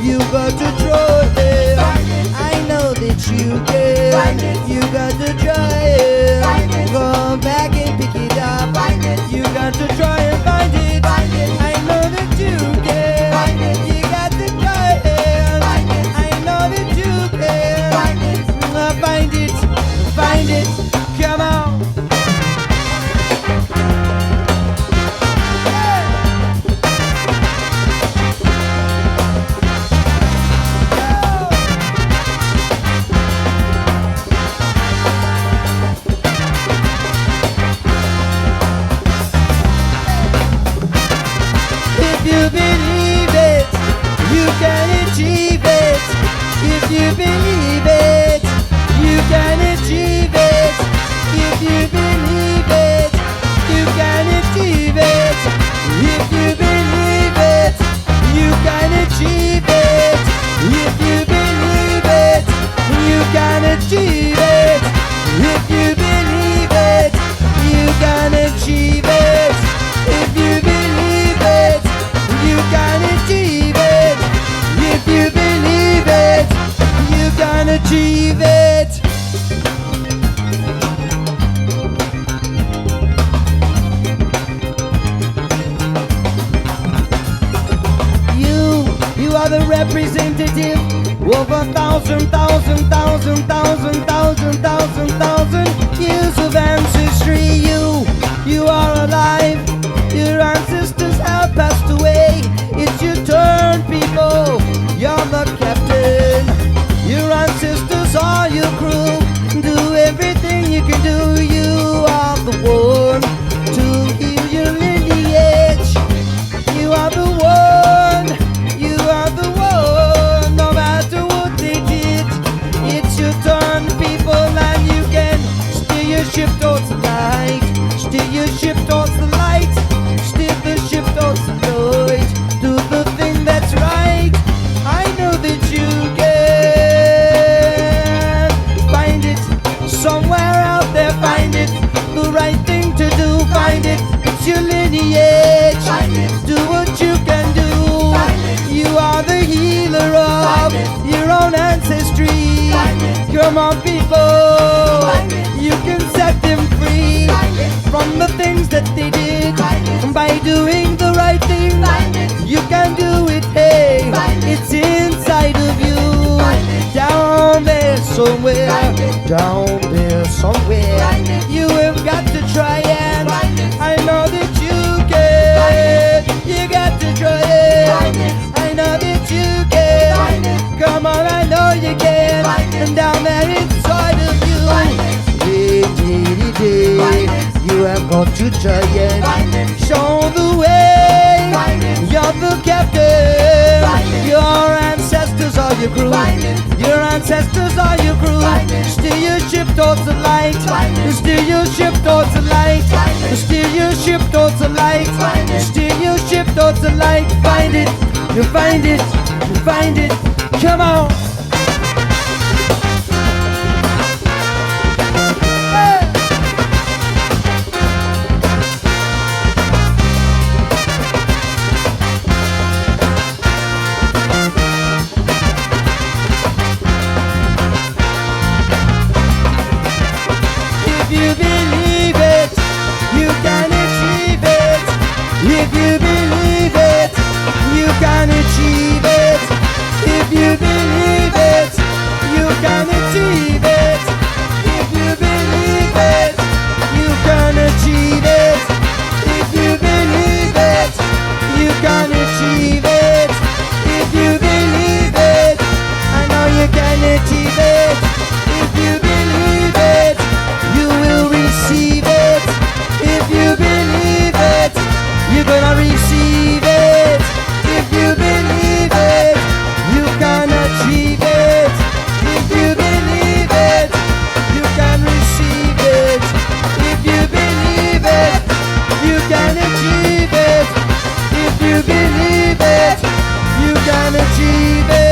You got to try. I know that you can. You got to try. Go back and pick it up. You got to try and find it. I know that you can. You got to try. I know that you can. Find it. Come on. If you believe it, you can achieve it. If you believe it, you can achieve it. If you believe it, you can achieve it. If you believe it, you can achieve it. If you believe it, you can achieve it. If you believe it, you can achieve it. If you believe it, you can achieve it. If you believe it, you can achieve it. You are the representative of 1,000 years of ancestry. You are alive. Your ancestors have passed away. It's your turn, people. You're the captain. Your ancestors are your crew. Do everything you can do. You are the one to heal your lineage. You are the one. You are the one. No matter what they did, it's your turn, people, and you can steer your ship towards the light. Steer your ship towards the light. Steer the ship towards the light. Do the thing that's right. I know that you can find it somewhere out there. Find it, the right thing to do. Find it, it's your lineage. Do what you can do. You are the healer of your own ancestry. Come on, people, you can set them free from the things that they did. By doing the right thing, you can do it. Hey, it's inside of you. Down there somewhere, down there somewhere. You have got to try, and I know that you can. You got to try it. I know that you can. Come on, I know you can. And down there inside of you, you have got to try it. Show the way. You're the captain. Your ancestors are your crew. Your ancestors are your crew. Steer your ship towards the light. Steer your ship towards the light. Steer your ship towards the light. Steer your ship towards the light. Find it. You find it. You find it. Come on. If you believe it, you can achieve it. If you believe it, you can achieve it. If you believe it, you can achieve it. If you believe it, you can achieve it. If you believe it, you can achieve it. If you believe it, I know you can achieve it. If you believe it, you will receive it. If you believe it, you're gonna receive it. If you believe it, you can achieve it. If you believe it, you can receive it. If you believe it, you can achieve it. If you believe it, you can achieve it.